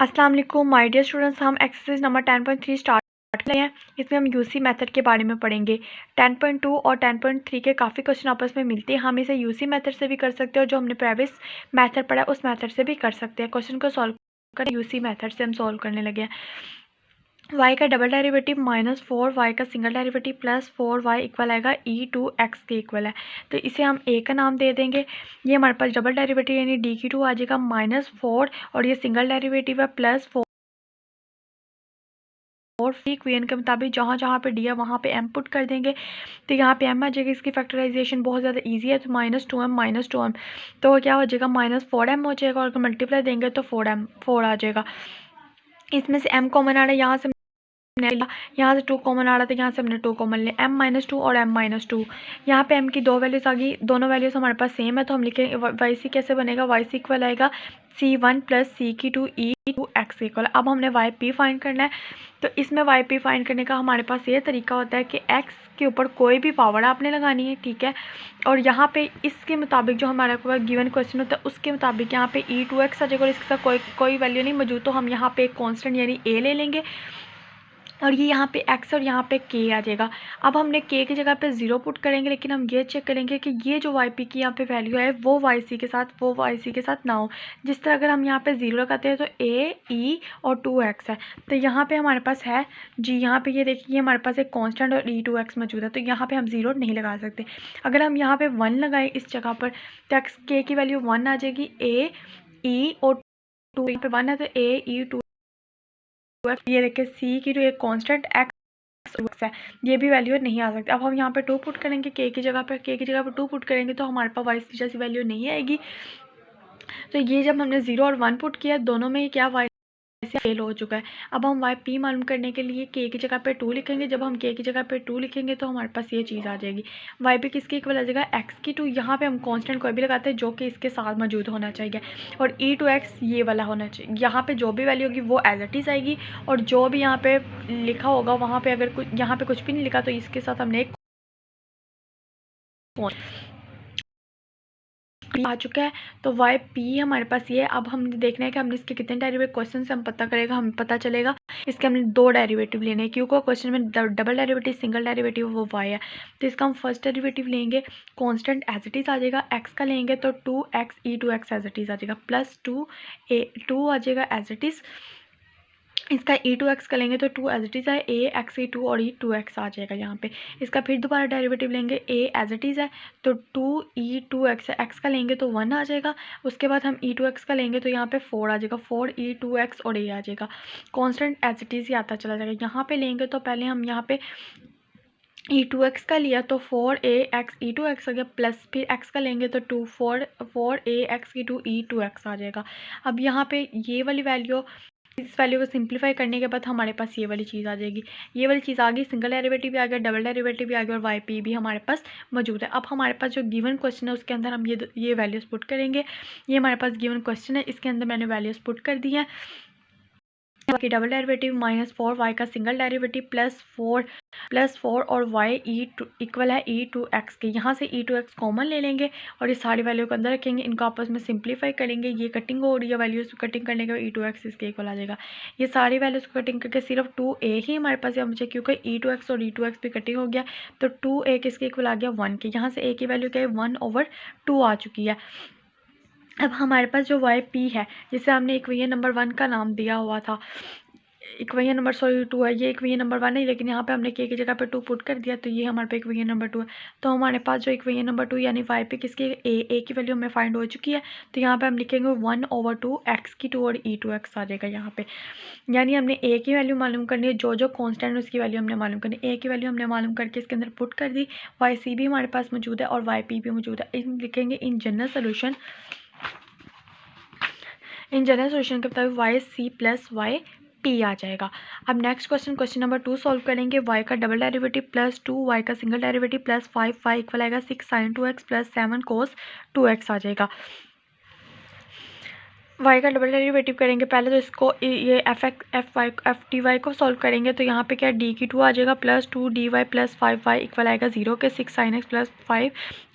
अस्सलाम वालेकुम my dear students, हम एक्सरसाइज नंबर 10.3 स्टार्ट कर रहे हैं। इसमें हम यूसी मेथड के बारे में पढ़ेंगे। 10.2 और 10.3 के काफ़ी क्वेश्चन आपस में मिलते हैं। हम इसे यूसी मेथड से भी कर सकते हैं और जो हमने प्रीवियस मेथड पढ़ा उस मेथड से भी कर सकते हैं। क्वेश्चन को सॉल्व कर यूसी मेथड से हम सॉल्व करने लगे हैं। y का डबल डेरिवेटिव -4 y का सिंगल डेरिवेटिव +4 y इक्वल आएगा e2x के इक्वल है। तो इसे हम a का नाम दे देंगे। ये हमारे पास डबल डेरिवेटिव यानी d/2 आ जाएगा -4 और ये सिंगल डेरिवेटिव है +4 और इक्वेशन के मुताबिक जहाँ जहाँ पे डी है वहाँ पे m पुट कर देंगे। तो यहाँ पे m आ जाएगा। इसकी फैक्टराइजेशन बहुत ज़्यादा इजी है। तो -2m तो क्या हो जाएगा -4m हो जाएगा और मल्टीप्लाई देंगे तो 4 आ जाएगा। इसमें से m कॉमन आ रहा है, यहाँ से 2 कॉमन आ रहा था, यहाँ से हमने 2 कॉमन लिया। m-2 और m-2 यहाँ पे m की दो वैल्यूज आ गई। दोनों वैल्यूज हमारे पास सेम है तो हम लिखेंगे वाई सी कैसे बनेगा। वाई सी इक्वल आएगा c1 + c2 e2x इक्वल। अब हमने वाई पी फाइंड करना है। तो इसमें वाई पी फाइंड करने का हमारे पास ये तरीका होता है कि x के ऊपर कोई भी पावर आपने लगानी है, ठीक है। और यहाँ पे इसके मुताबिक जो हमारे पास गिवन क्वेश्चन होता है उसके मुताबिक यहाँ पे e2x आ जाएगा और इसके साथ कोई वैल्यू नहीं मौजूद। तो हम यहाँ पे एक कॉन्स्टेंट यानी a ले लेंगे और ये यहाँ पे x और यहाँ पे k आ जाएगा। अब हमने k की जगह पे 0 पुट करेंगे, लेकिन हम ये चेक करेंगे कि ये जो वाई पी की यहाँ पे वैल्यू है वो वाई सी के साथ ना हो। जिस तरह अगर हम यहाँ पे 0 लगाते हैं तो a, e और 2x है। तो यहाँ पे हमारे पास है जी, यहाँ पे ये देखिए हमारे पास एक कांस्टेंट और e2x मौजूद है। तो यहाँ पे हम 0 नहीं लगा सकते। अगर हम यहाँ पे 1 लगाएं इस जगह पर तो x k की वैल्यू 1 आ जाएगी। a, e और 2 यहाँ पे 1 है तो a, e, 2 ये देखिए c की जो एक कांस्टेंट x है ये भी वैल्यू नहीं आ सकती। अब हम यहाँ पे 2 पुट करेंगे k की जगह पर 2 पुट करेंगे तो हमारे पास y जैसी वैल्यू नहीं आएगी। तो ये जब हमने 0 और 1 पुट किया दोनों में क्या y फेल हो चुका है। अब हम वाई पी मालूम करने के लिए k की जगह पे 2 लिखेंगे। जब हम k की जगह पे 2 लिखेंगे तो हमारे पास ये चीज़ आ जाएगी। वाई पी किसकी इक्वल आ जाएगा x की 2। यहाँ पे हम कांस्टेंट कोई भी लगाते हैं जो कि इसके साथ मौजूद होना चाहिए और e2x ये वाला होना चाहिए। यहाँ पे जो भी वैल्यू होगी वो एज इट इज़ आएगी और जो भी यहाँ पे लिखा होगा वहाँ पे अगर यहाँ पे कुछ भी नहीं लिखा तो इसके साथ हमने एक आ चुका है। तो वाई पी हमारे पास ये। अब हमने देखना है कि हमने इसके कितने डेरिवेटिव क्वेश्चन से हम पता करेगा, हमें पता चलेगा इसके हमने 2 डेरिवेटिव लेने हैं क्योंकि क्वेश्चन में डबल डेरिवेटिव सिंगल डेरिवेटिव वो वाई है। तो इसका हम फर्स्ट डेरिवेटिव लेंगे, कांस्टेंट एज इट इज़ आ जाएगा। एक्स का लेंगे तो 2x e2x as it is आ जाएगा +2 आ जाएगा एज इट इज़। इसका e2x का लेंगे तो 2 एज इट इज़ है, a x e2 और e2x आ जाएगा यहाँ पे। इसका फिर दोबारा डेरिवेटिव लेंगे, a एज इट इज़ है तो 2 e2x है, x का लेंगे तो 1 आ जाएगा। उसके बाद हम e2x का लेंगे तो यहाँ पे 4 आ जाएगा, 4 e2x और a आ जाएगा। कांस्टेंट एज इट इज़ ही आता चला जाएगा। यहाँ पे लेंगे तो पहले हम यहाँ पे e2x का लिया तो 4ax e2x आ गया, प्लस फिर x का लेंगे तो 4ax e2 e2x आ जाएगा। अब यहाँ पे ये वाली वैल्यू, इस वैल्यू को सिंप्लीफाई करने के बाद हमारे पास ये वाली चीज़ आ जाएगी। ये वाली चीज़ आ गई, सिंगल डेरिवेटिव भी आ गया, डबल डेरिवेटिव भी आ गया और वाई पी भी हमारे पास मौजूद है। अब हमारे पास जो गिवन क्वेश्चन है उसके अंदर हम ये वैल्यूज़ पुट करेंगे। ये हमारे पास गिवन क्वेश्चन है, इसके अंदर मैंने वैल्यूज़ पुट कर दी हैं कि डबल डेरिवेटिव -4 y का सिंगल डेरिवेटिव +4 और y इक्वल है e2x के। यहाँ से e2x कॉमन ले लेंगे और ये सारी वैल्यू को अंदर रखेंगे, इनको आपस में सिंप्लीफाई करेंगे। ये कटिंग हो रही है, वैल्यूज कटिंग करने के बाद e2x इसके इक्वल आ जाएगा। ये सारी वैल्यूज को कटिंग करके सिर्फ 2a ही हमारे पास यहाँ मुझे, क्योंकि e2x और e2x भी कटिंग हो गया तो 2a किसके इक्वल आ गया 1 के। यहाँ से a की वैल्यू क्या है 1/2 आ चुकी है। अब हमारे पास जो वाई पी है जिसे हमने इक्वेशन नंबर 1 का नाम दिया हुआ था, इक्वेशन नंबर 2 है, ये इक्वेशन नंबर 1 है, लेकिन यहाँ पे हमने k की जगह पे 2 पुट कर दिया तो ये हमारे पे इक्वेशन नंबर 2 है। तो हमारे पास जो इक्वेशन नंबर 2 यानी वाई पे किसकी a की वैल्यू हमें फाइंड हो चुकी है। तो यहाँ पे हम लिखेंगे 1/2 x की 2 और e2x आ जाएगा यहाँ पे। यानी हमने a की वैल्यू मालूम करनी है, जो कॉन्स्टेंट है उसकी वैल्यू हमने मालूम करनी है। a की वैल्यू हमने मालूम करके इसके अंदर पुट कर दी, वाई सी भी हमारे पास मौजूद है और वाई पी भी मौजूद है। लिखेंगे इन जनरल सोल्यूशन के मुताबिक वाई सी प्लस वाई पी आ जाएगा। अब नेक्स्ट क्वेश्चन नंबर 2 सॉल्व करेंगे। y का डबल डेरिवेटिव +2 y का सिंगल डेरिवेटिव +5 y इक्वल आएगा 6 sin 2x + 7 cos 2x आ जाएगा। y का डबल डेरिवेटिव करेंगे पहले तो इसको ये एफ डी वाई को सॉल्व करेंगे तो यहाँ पे क्या d की 2 आ जाएगा +2 dy + 5y इक्वल आएगा 0 के 6 sin x + 5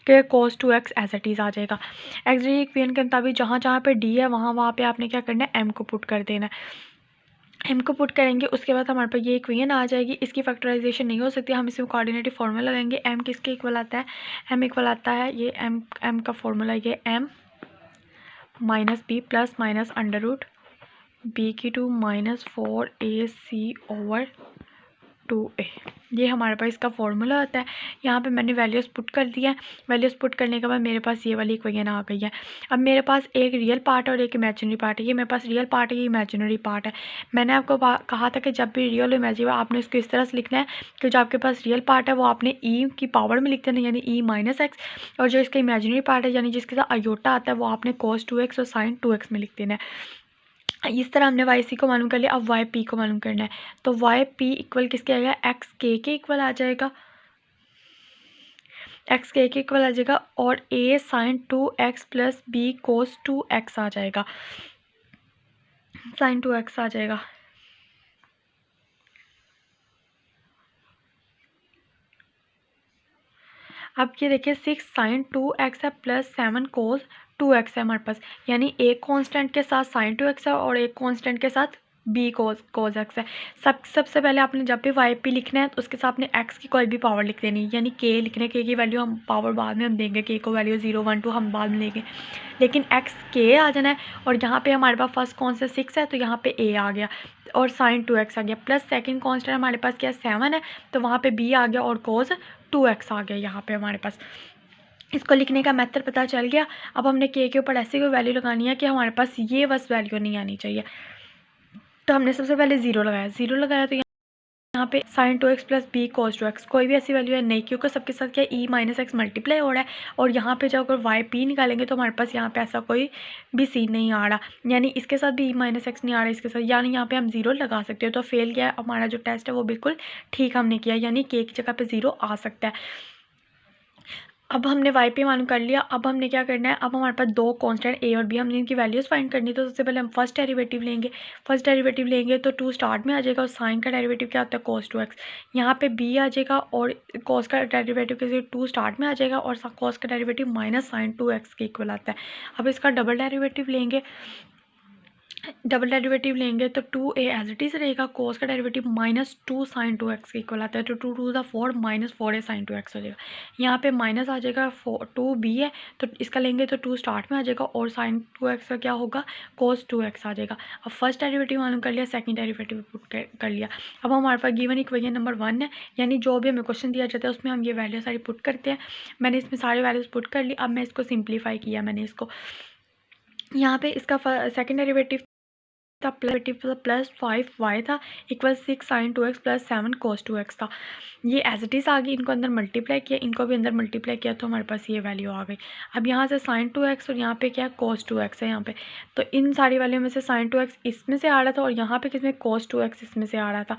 कि cos 2x as it is आ जाएगा। एक्सिलरी इक्वेशन के मुताबिक जहाँ जहाँ पे d है वहाँ पे आपने क्या करना है, m को पुट कर देना है। m को पुट करेंगे उसके बाद हमारे पास ये इक्वेशन आ जाएगी। इसकी फैक्टराइजेशन नहीं हो सकती, हम इसमें कोऑर्डिनेटिव फार्मूला लगाएंगे। m किसके इक्वल आता है, m इक्वल आता है ये m का फार्मूला ये m minus B plus minus under root B की 2 माइनस 4ac ओवर 2a, ये हमारे पास इसका फॉर्मूला होता है। यहाँ पे मैंने वैल्यूज़ पुट कर दिया है। वैल्यूज़ पुट करने के बाद मेरे पास ये वाली इक्वेशन आ गई है। अब मेरे पास एक रियल पार्ट और एक इमेजिनरी पार्ट है। ये मेरे पास रियल पार्ट है, ये इमेजिनरी पार्ट है। मैंने आपको कहा था कि जब भी रियल और इमेजिनरी आपने उसको इस तरह से लिखना है कि जो आपके पास रियल पार्ट है वो आपने ई की पावर में लिख देना, यानी ई माइनस एक्स, और जो इसका इमेजिनरी पार्ट है यानी जिसके साथ आयोटा आता है वो आपने cos 2x और sin 2x में लिख देना है। इस तरह हमने वाई सी को मालूम कर लिया। अब वाई पी को मालूम करना है, तो वाई पी इक्वल किसके आएगा, एक्स के इक्वल आ जाएगा, एक्स के इक्वल आ जाएगा, और ए साइन 2x प्लस बी कोस 2x आ जाएगा, साइन 2x आ जाएगा। अब ये देखिए 6 साइन 2x है प्लस 7 कोस 2x है हमारे पास, यानी एक कांस्टेंट के साथ साइन 2x है और एक कांस्टेंट के साथ बी कोस एक्स है। सबसे पहले आपने जब भी वाई पी लिखना है तो उसके साथ आपने एक्स की कोई भी पावर लिख देनी है, यानी के लिखने के की वैल्यू हम पावर बाद में हम देंगे, के को वैल्यू 0 1 2 हम बाद में लेंगे, लेकिन एक्स के आ जाना है। और यहाँ पे हमारे पास फर्स्ट कौन सा 6 है तो यहाँ पे ए आ गया और साइन 2x आ गया, प्लस सेकंड कांस्टेंट हमारे पास क्या 7 है तो वहाँ पे बी आ गया और कोस 2x आ गया यहाँ पे हमारे पास। इसको लिखने का मेथड पता चल गया। अब हमने के ऊपर ऐसी कोई वैल्यू लगानी है कि हमारे पास ये बस वैल्यू नहीं आनी चाहिए, तो हमने सबसे पहले 0 लगाया। 0 लगाया तो यहाँ पे साइन 2x प्लस बी कोस 2x कोई भी ऐसी वैल्यू है नहीं, क्योंकि सबके साथ क्या ई माइनस एक्स मल्टीप्लाई हो रहा है। और यहाँ पे जब अगर वाई पी निकालेंगे तो हमारे पास यहाँ पे ऐसा कोई भी सीन नहीं आ रहा, यानी इसके साथ भी ई माइनस एक्स नहीं आ रहा इसके साथ, यानी यहाँ पे हम 0 लगा सकते हो। तो फेल किया हमारा जो टेस्ट है वो बिल्कुल ठीक हमने किया, यानी के की जगह पे 0 आ सकता है। अब हमने वाई पी मालूम कर लिया। अब हमने क्या करना है, अब हमारे पास दो कांस्टेंट ए और बी, हमने इनकी वैल्यूज़ फाइंड करनी है। तो सबसे पहले हम फर्स्ट डेरिवेटिव लेंगे। फर्स्ट डेरिवेटिव लेंगे तो 2 स्टार्ट में आ जाएगा और साइन का डेरिवेटिव क्या होता है cos 2x, यहाँ पे b आ जाएगा और cos का डेरिवेटिव के 2 स्टार्ट में आ जाएगा और cos का डेरिवेटिव माइनस साइन 2x के इक्वल आता है। अब इसका डबल डेरिवेटिव लेंगे। डबल डेरिवेटिव लेंगे तो 2a एज इट इज़ रहेगा, cos का डेरिवेटिव माइनस 2 साइन 2x के इक्वल आता है, तो 2 2 the 4 minus 4a sign 2x हो जाएगा। यहाँ पे माइनस आ जाएगा 2b है तो इसका लेंगे तो 2 स्टार्ट में आ जाएगा और साइन 2x का क्या होगा cos 2x आ जाएगा। अब फर्स्ट डेरिवेटिव मालूम कर लिया, सेकंड डेरिवेटिव पुट कर लिया। अब हमारे पास गिवन इक्वेशन नंबर 1 है, यानी जो भी हमें क्वेश्चन दिया जाता है उसमें हम ये वैल्यू सारी पुट करते हैं। मैंने इसमें सारी वैल्यूज पुट कर ली। अब मैं इसको सिंप्लीफाई किया, मैंने इसको यहाँ पे इसका सेकंड डेरिवेटिव था प्लस 5y था equal 6 sign 2x plus 7 cos 2x था। ये एज इट इज़ आ गई, इनको अंदर मल्टीप्लाई किया, इनको भी अंदर मल्टीप्लाई किया तो हमारे पास ये वैल्यू आ गई। अब यहाँ से साइन 2x और यहाँ पे क्या cos 2x है यहाँ पे, तो इन सारी वैल्यू में से साइन 2x इसमें से आ रहा था और यहाँ पे किसमें cos 2x इसमें से आ रहा था।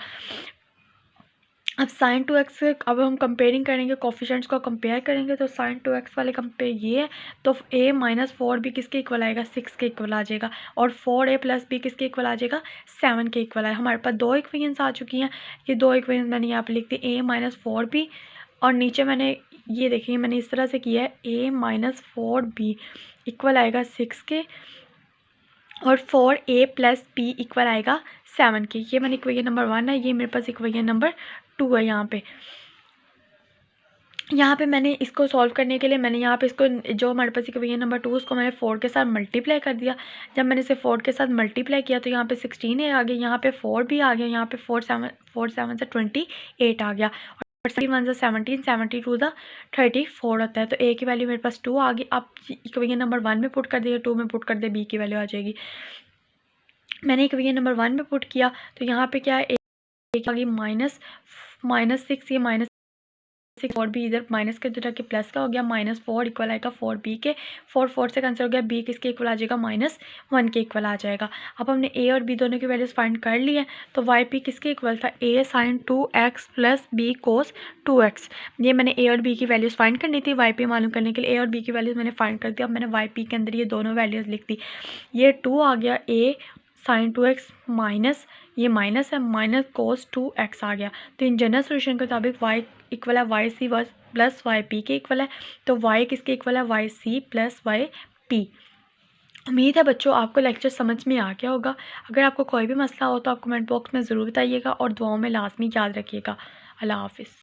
अब साइन 2x से अब हम कंपेयरिंग करेंगे, कोफिशिएंट्स को कंपेयर करेंगे तो साइन 2x वाले कंपेयर ये है तो a माइनस 4b किसके इक्वल आएगा 6 के इक्वल आ जाएगा, और 4a प्लस b किसके इक्वल आ जाएगा 7 के इक्वल आएगा। हमारे पास दो इक्वेशंस आ चुकी हैं। ये दो इक्वेशन मैंने यहाँ पे लिख दी, a माइनस 4b और नीचे मैंने ये देखिए मैंने इस तरह से किया है a माइनस 4b इक्वल आएगा 6 के और 4a प्लस b इक्वल आएगा 7 के। ये मैंने इक्वेशन नंबर 1 है, ये मेरे पास इक्वेशन नंबर 2 है। यहाँ पे मैंने इसको सॉल्व करने के लिए मैंने यहाँ पे इसको जो हमारे पास इक्वेशन नंबर 2 उसको मैंने 4 के साथ मल्टीप्लाई कर दिया। जब मैंने इसे 4 के साथ मल्टीप्लाई किया तो यहाँ पे 16 आ गया, यहाँ पे 4 भी आ गया, यहाँ पे 4 7 से 28 आ गया और 1 से 17 72 द 34 होता है। तो a की वैल्यू मेरे पास 2 आ गई। अब इक्वेशन नंबर 1 में पुट कर दिया, 2 में पुट कर दिया, b की वैल्यू आ जाएगी। मैंने इक्वेशन नंबर 1 में पुट किया तो यहाँ पे क्या है a आ गई -6, ये -6 और b इधर माइनस के तरह के प्लस का हो गया, -4 इक्वल आएगा 4b के, 4 से कैंसिल हो गया, b किसके इक्वल आ जाएगा -1 के इक्वल आ जाएगा। अब हमने a और b दोनों की वैल्यूज फाइंड कर ली है तो वाई पी किसके इक्वल था a sine 2x plus b cos 2x। ये मैंने a और b की वैल्यूज फाइंड करनी थी, वाई पी मालूम करने के लिए a और b की वैल्यूज मैंने फाइंड कर दी। अब मैंने वाई पी के अंदर ये दोनों वैल्यूज लिख दी, ये 2 आ गया, a साइन 2x माइनस ये माइनस है माइनस cos 2x आ गया। तो इन जनरल सोल्यूशन के मुताबिक y इक्वल है वाई सी प्लस वाई पी के इक्वल है। तो वाई किसके इक्वल है, वाई सी प्लस वाई पी। उम्मीद है बच्चों आपको लेक्चर समझ में आ गया होगा। अगर आपको कोई भी मसला हो तो आप कमेंट बॉक्स में ज़रूर बताइएगा और दुआओं में लाजमी याद रखिएगा। अल्लाह हाफिज़।